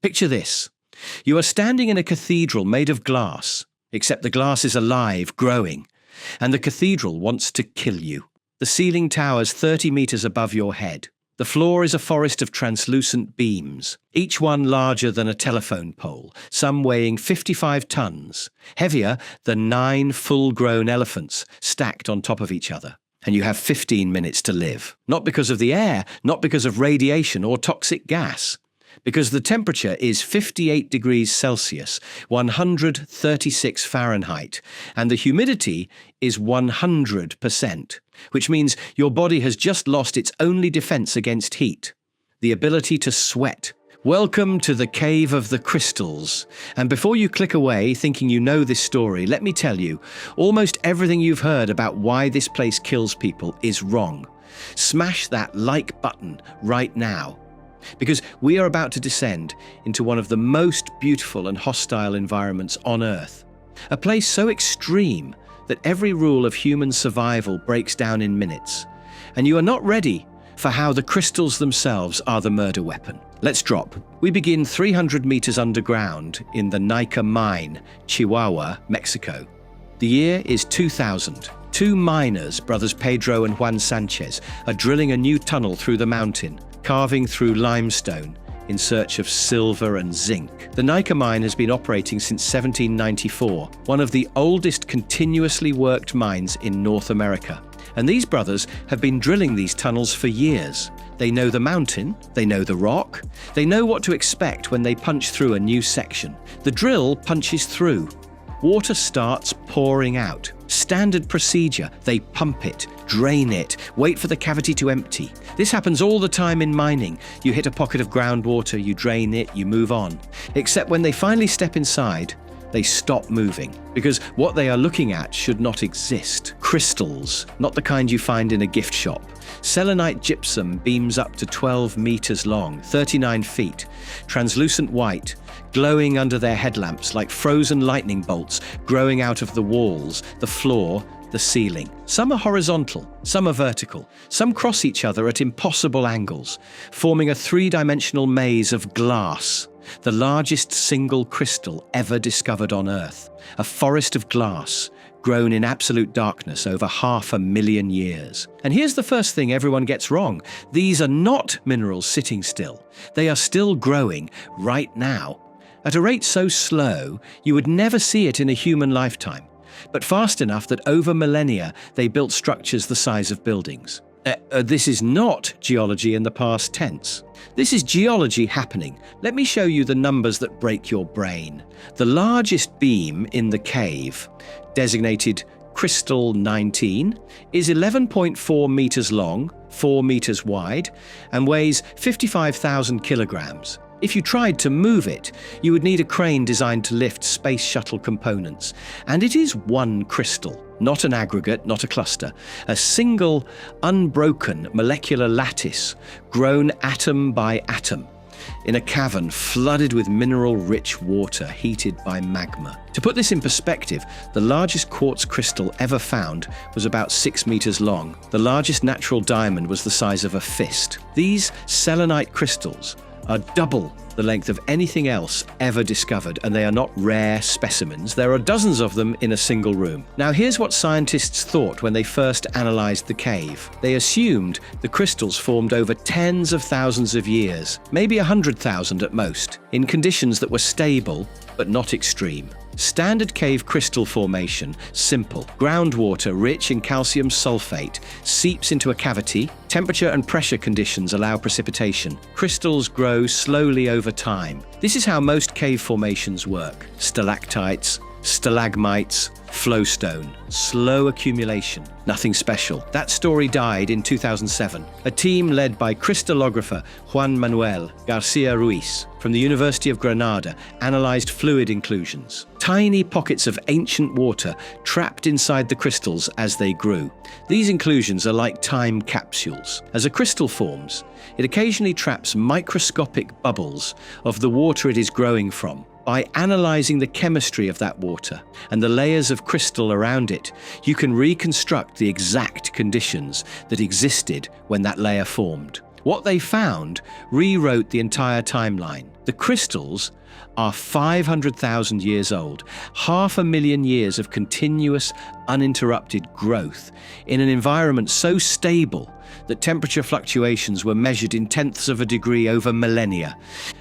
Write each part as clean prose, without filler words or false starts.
Picture this. You are standing in a cathedral made of glass, except the glass is alive, growing, and the cathedral wants to kill you. The ceiling towers 30 meters above your head. The floor is a forest of translucent beams, each one larger than a telephone pole, some weighing 55 tons, heavier than 9 full-grown elephants stacked on top of each other. And you have 15 minutes to live. Not because of the air, not because of radiation or toxic gas, because the temperature is 58 degrees Celsius, 136 Fahrenheit, and the humidity is 100%, which means your body has just lost its only defense against heat, the ability to sweat. Welcome to the Cave of the Crystals. And before you click away thinking you know this story, let me tell you, almost everything you've heard about why this place kills people is wrong. Smash that like button right now, because we are about to descend into one of the most beautiful and hostile environments on Earth. A place so extreme that every rule of human survival breaks down in minutes. And you are not ready for how the crystals themselves are the murder weapon. Let's drop. We begin 300 meters underground in the Naica mine, Chihuahua, Mexico. The year is 2000. Two miners, brothers Pedro and Juan Sanchez, are drilling a new tunnel through the mountain, carving through limestone in search of silver and zinc. The Naica mine has been operating since 1794, one of the oldest continuously worked mines in North America. And these brothers have been drilling these tunnels for years. They know the mountain, they know the rock, they know what to expect when they punch through a new section. The drill punches through. Water starts pouring out. Standard procedure, they pump it, drain it, wait for the cavity to empty. This happens all the time in mining. You hit a pocket of groundwater, you drain it, you move on. Except when they finally step inside, they stop moving, because what they are looking at should not exist. Crystals, not the kind you find in a gift shop. Selenite gypsum beams up to 12 meters long, 39 feet, translucent white, glowing under their headlamps like frozen lightning bolts growing out of the walls, the floor, the ceiling. Some are horizontal, some are vertical, some cross each other at impossible angles, forming a three-dimensional maze of glass, the largest single crystal ever discovered on Earth. A forest of glass, grown in absolute darkness over 500,000 years. And here's the first thing everyone gets wrong. These are not minerals sitting still. They are still growing right now, at a rate so slow you would never see it in a human lifetime, but fast enough that over millennia they built structures the size of buildings. This is not geology in the past tense. This is geology happening. Let me show you the numbers that break your brain. The largest beam in the cave, designated Crystal 19, is 11.4 meters long, 4 meters wide, and weighs 55,000 kilograms. If you tried to move it, you would need a crane designed to lift space shuttle components. And it is one crystal, not an aggregate, not a cluster, a single, unbroken molecular lattice, grown atom by atom, in a cavern flooded with mineral-rich water heated by magma. To put this in perspective, the largest quartz crystal ever found was about 6 meters long. The largest natural diamond was the size of a fist. These selenite crystals are double the length of anything else ever discovered, and they are not rare specimens. There are dozens of them in a single room. Now here's what scientists thought when they first analyzed the cave. They assumed the crystals formed over tens of thousands of years, maybe 100,000 at most, in conditions that were stable but not extreme. Standard cave crystal formation, simple. Groundwater rich in calcium sulfate seeps into a cavity. Temperature and pressure conditions allow precipitation. Crystals grow slowly over time. This is how most cave formations work. Stalactites, stalagmites, flowstone, slow accumulation, nothing special. That story died in 2007. A team led by crystallographer Juan Manuel Garcia Ruiz from the University of Granada analyzed fluid inclusions, tiny pockets of ancient water trapped inside the crystals as they grew. These inclusions are like time capsules. As a crystal forms, it occasionally traps microscopic bubbles of the water it is growing from. By analyzing the chemistry of that water and the layers of crystal around it, you can reconstruct the exact conditions that existed when that layer formed. What they found rewrote the entire timeline. The crystals are 500,000 years old, 500,000 years of continuous, uninterrupted growth in an environment so stable that temperature fluctuations were measured in tenths of a degree over millennia.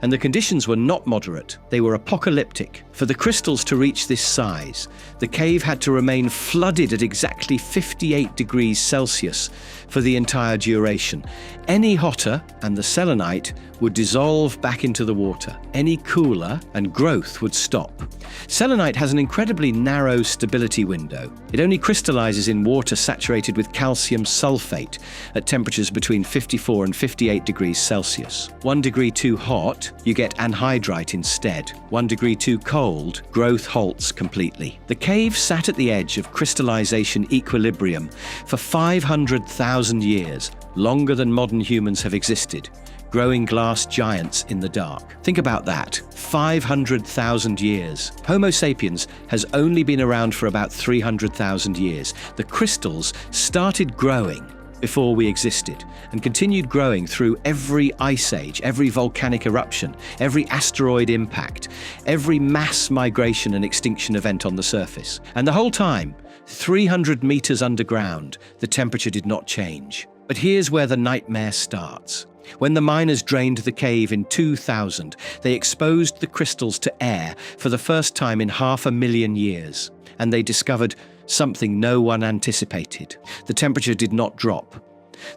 And the conditions were not moderate, they were apocalyptic. For the crystals to reach this size, the cave had to remain flooded at exactly 58 degrees Celsius for the entire duration. Any hotter, and the selenite would dissolve back into the water. Any cooler, and growth would stop. Selenite has an incredibly narrow stability window. It only crystallizes in water saturated with calcium sulfate at temperatures between 54 and 58 degrees Celsius. 1 degree too hot, you get anhydrite instead. 1 degree too cold, growth halts completely. The cave sat at the edge of crystallization equilibrium for 500,000 years, longer than modern humans have existed, growing glass giants in the dark. Think about that. 500,000 years. Homo sapiens has only been around for about 300,000 years. The crystals started growing before we existed and continued growing through every ice age, every volcanic eruption, every asteroid impact, every mass migration and extinction event on the surface. And the whole time, 300 meters underground, the temperature did not change. But here's where the nightmare starts. When the miners drained the cave in 2000, they exposed the crystals to air for the first time in 500,000 years, and they discovered something no one anticipated. The temperature did not drop.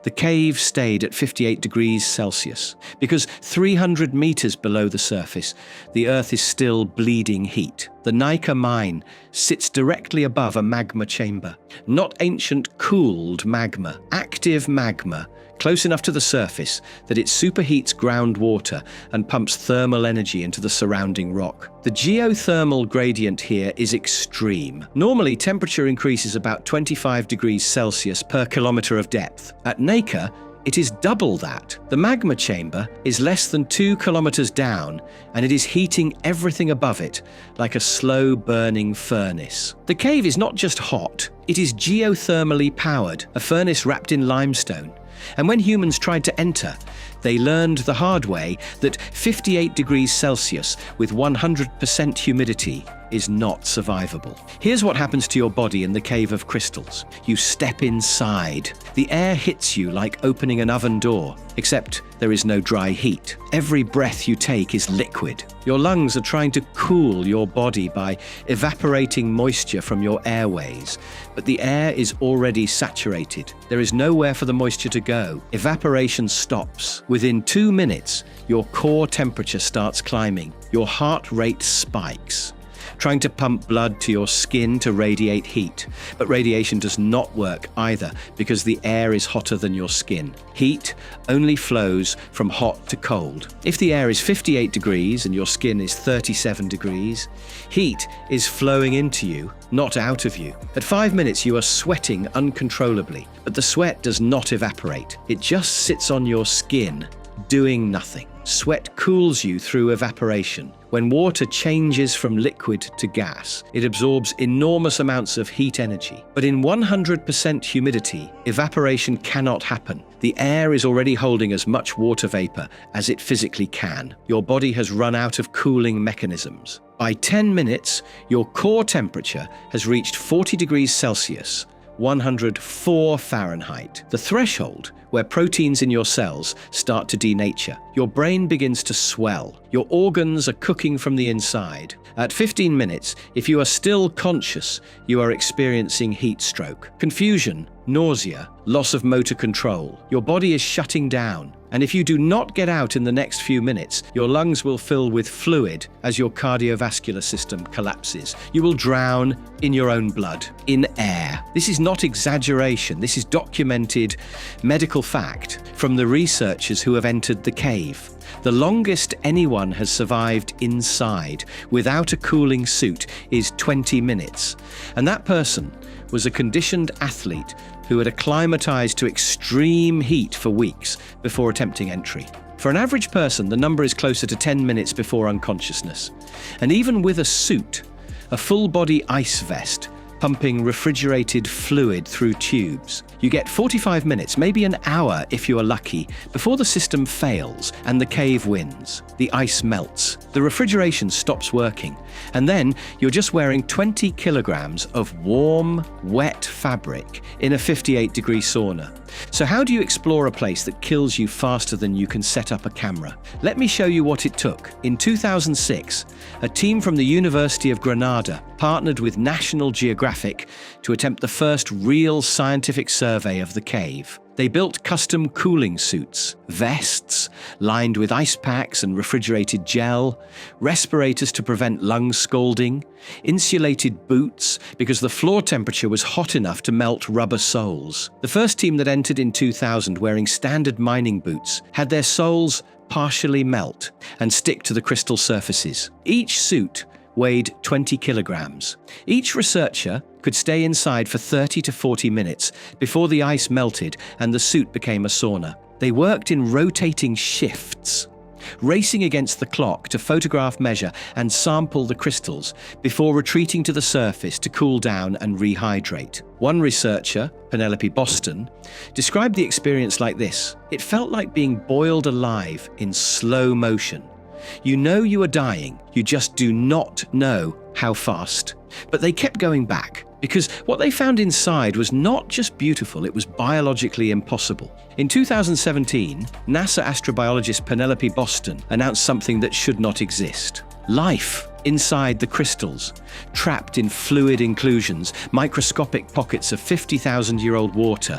The cave stayed at 58 degrees Celsius because 300 meters below the surface, the Earth is still bleeding heat. The Naica mine sits directly above a magma chamber. Not ancient cooled magma, active magma, close enough to the surface that it superheats groundwater and pumps thermal energy into the surrounding rock. The geothermal gradient here is extreme. Normally, temperature increases about 25 degrees Celsius per kilometer of depth. At Naica, it is double that. The magma chamber is less than 2 kilometers down, and it is heating everything above it like a slow-burning furnace. The cave is not just hot, it is geothermally powered, a furnace wrapped in limestone. And when humans tried to enter, they learned the hard way that 58 degrees Celsius with 100% humidity is not survivable. Here's what happens to your body in the Cave of Crystals. You step inside. The air hits you like opening an oven door, except there is no dry heat. Every breath you take is liquid. Your lungs are trying to cool your body by evaporating moisture from your airways, but the air is already saturated. There is nowhere for the moisture to go. Evaporation stops. Within 2 minutes, your core temperature starts climbing. Your heart rate spikes, trying to pump blood to your skin to radiate heat. But radiation does not work either because the air is hotter than your skin. Heat only flows from hot to cold. If the air is 58 degrees and your skin is 37 degrees, heat is flowing into you, not out of you. At 5 minutes, you are sweating uncontrollably, but the sweat does not evaporate. It just sits on your skin, doing nothing. Sweat cools you through evaporation. When water changes from liquid to gas, it absorbs enormous amounts of heat energy. But in 100% humidity, evaporation cannot happen. The air is already holding as much water vapor as it physically can. Your body has run out of cooling mechanisms. By 10 minutes, your core temperature has reached 40 degrees Celsius, 104 Fahrenheit, the threshold where proteins in your cells start to denature. Your brain begins to swell. Your organs are cooking from the inside. At 15 minutes, if you are still conscious, you are experiencing heat stroke, confusion, nausea, loss of motor control. Your body is shutting down. And if you do not get out in the next few minutes, your lungs will fill with fluid as your cardiovascular system collapses. You will drown in your own blood, in air. This is not exaggeration. This is documented medical fact from the researchers who have entered the cave. The longest anyone has survived inside without a cooling suit is 20 minutes. And that person was a conditioned athlete who had acclimatized to extreme heat for weeks before attempting entry. For an average person, the number is closer to 10 minutes before unconsciousness. And even with a suit, a full-body ice vest, pumping refrigerated fluid through tubes. You get 45 minutes, maybe an hour if you are lucky, before the system fails and the cave wins. The ice melts, the refrigeration stops working, and then you're just wearing 20 kilograms of warm, wet fabric in a 58-degree sauna. So how do you explore a place that kills you faster than you can set up a camera? Let me show you what it took. In 2006, a team from the University of Granada partnered with National Geographic to attempt the first real scientific survey of the cave. They built custom cooling suits, vests lined with ice packs and refrigerated gel, respirators to prevent lung scalding, insulated boots because the floor temperature was hot enough to melt rubber soles. The first team that entered in 2000 wearing standard mining boots had their soles partially melt and stick to the crystal surfaces. Each suit weighed 20 kilograms. Each researcher could stay inside for 30 to 40 minutes before the ice melted and the suit became a sauna. They worked in rotating shifts, racing against the clock to photograph, measure, and sample the crystals before retreating to the surface to cool down and rehydrate. One researcher, Penelope Boston, described the experience like this: "It felt like being boiled alive in slow motion. You know you are dying, you just do not know how fast." But they kept going back, because what they found inside was not just beautiful, it was biologically impossible. In 2017, NASA astrobiologist Penelope Boston announced something that should not exist. Life inside the crystals, trapped in fluid inclusions, microscopic pockets of 50,000-year-old water,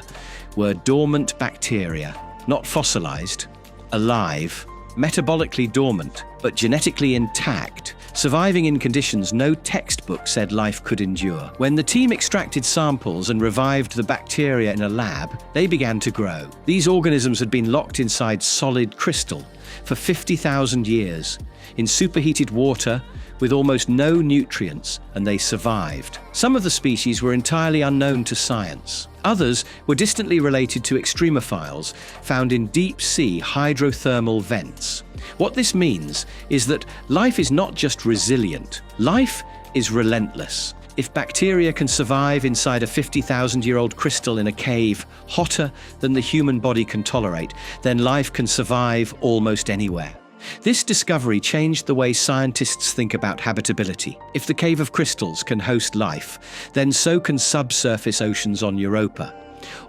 were dormant bacteria, not fossilized, alive, metabolically dormant, but genetically intact, surviving in conditions no textbook said life could endure. When the team extracted samples and revived the bacteria in a lab, they began to grow. These organisms had been locked inside solid crystal for 50,000 years, in superheated water, with almost no nutrients, and they survived. Some of the species were entirely unknown to science. Others were distantly related to extremophiles found in deep-sea hydrothermal vents. What this means is that life is not just resilient, life is relentless. If bacteria can survive inside a 50,000-year-old crystal in a cave hotter than the human body can tolerate, then life can survive almost anywhere. This discovery changed the way scientists think about habitability. If the Cave of Crystals can host life, then so can subsurface oceans on Europa,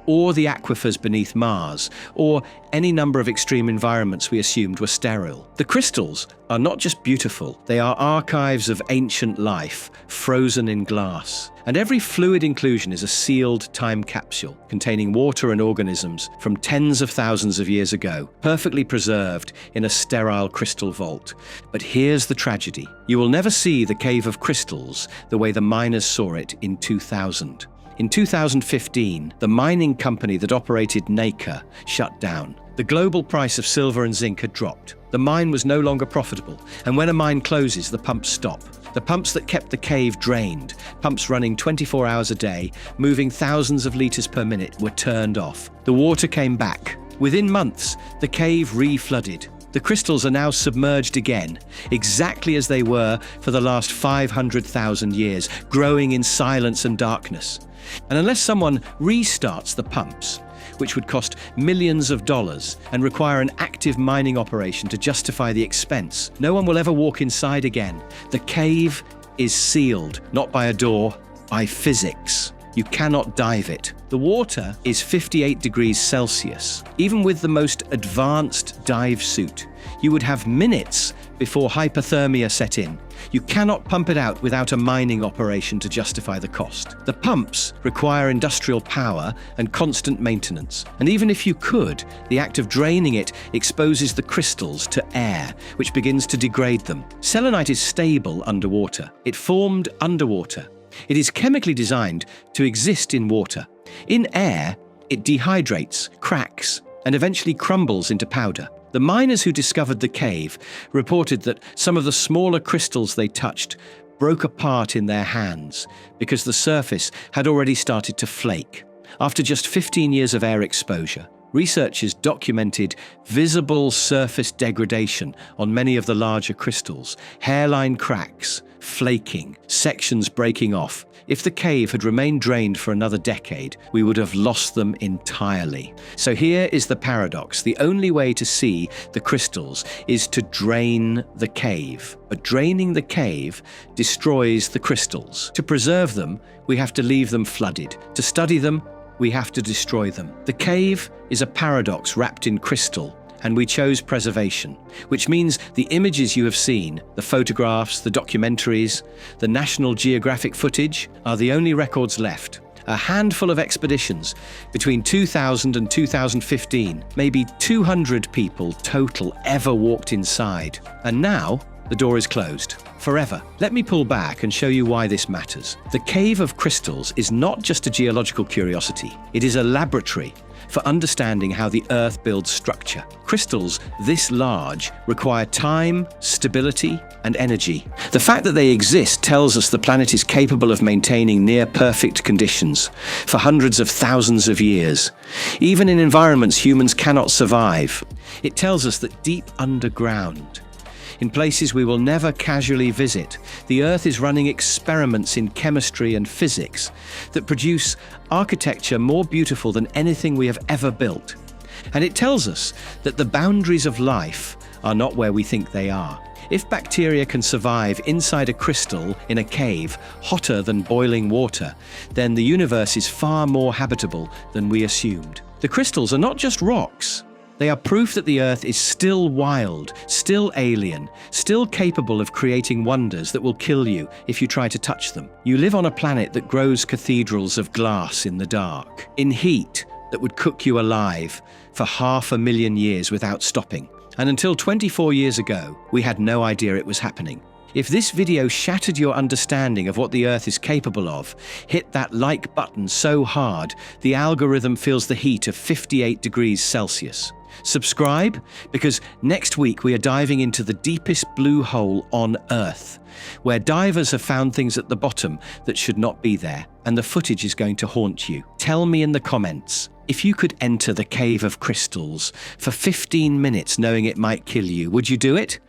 or the aquifers beneath Mars, or any number of extreme environments we assumed were sterile. The crystals are not just beautiful, they are archives of ancient life, frozen in glass. And every fluid inclusion is a sealed time capsule containing water and organisms from tens of thousands of years ago, perfectly preserved in a sterile crystal vault. But here's the tragedy. You will never see the Cave of Crystals the way the miners saw it in 2000. In 2015, the mining company that operated Naica shut down. The global price of silver and zinc had dropped. The mine was no longer profitable, and when a mine closes, the pumps stop. The pumps that kept the cave drained, pumps running 24 hours a day, moving thousands of liters per minute, were turned off. The water came back. Within months, the cave reflooded. The crystals are now submerged again, exactly as they were for the last 500,000 years, growing in silence and darkness. And unless someone restarts the pumps, which would cost millions of dollars and require an active mining operation to justify the expense, no one will ever walk inside again. The cave is sealed, not by a door, by physics. You cannot dive it. The water is 58 degrees Celsius. Even with the most advanced dive suit, you would have minutes before hypothermia set in. You cannot pump it out without a mining operation to justify the cost. The pumps require industrial power and constant maintenance. And even if you could, the act of draining it exposes the crystals to air, which begins to degrade them. Selenite is stable underwater. It formed underwater. It is chemically designed to exist in water. In air, it dehydrates, cracks, and eventually crumbles into powder. The miners who discovered the cave reported that some of the smaller crystals they touched broke apart in their hands because the surface had already started to flake. After just 15 years of air exposure, Researchers documented visible surface degradation on many of the larger crystals, hairline cracks, flaking, sections breaking off. If the cave had remained drained for another decade, we would have lost them entirely. So here is the paradox. The only way to see the crystals is to drain the cave. But draining the cave destroys the crystals. To preserve them, we have to leave them flooded. To study them, we have to destroy them. The cave is a paradox wrapped in crystal, and we chose preservation, which means the images you have seen, the photographs, the documentaries, the National Geographic footage, are the only records left. A handful of expeditions between 2000 and 2015, maybe 200 people total ever walked inside. And now, the door is closed. Forever. Let me pull back and show you why this matters. The Cave of Crystals is not just a geological curiosity. It is a laboratory for understanding how the Earth builds structure. Crystals this large require time, stability, and energy. The fact that they exist tells us the planet is capable of maintaining near-perfect conditions for hundreds of thousands of years, even in environments humans cannot survive. It tells us that deep underground, in places we will never casually visit, the Earth is running experiments in chemistry and physics that produce architecture more beautiful than anything we have ever built. And it tells us that the boundaries of life are not where we think they are. If bacteria can survive inside a crystal in a cave hotter than boiling water, then the universe is far more habitable than we assumed. The crystals are not just rocks. They are proof that the Earth is still wild, still alien, still capable of creating wonders that will kill you if you try to touch them. You live on a planet that grows cathedrals of glass in the dark, in heat that would cook you alive for 500,000 years without stopping. And until 24 years ago, we had no idea it was happening. If this video shattered your understanding of what the Earth is capable of, hit that like button so hard the algorithm feels the heat of 58 degrees Celsius. Subscribe, because next week we are diving into the deepest blue hole on Earth, where divers have found things at the bottom that should not be there, and the footage is going to haunt you. Tell me in the comments, if you could enter the Cave of Crystals for 15 minutes knowing it might kill you, would you do it?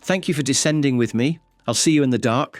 Thank you for descending with me. I'll see you in the dark.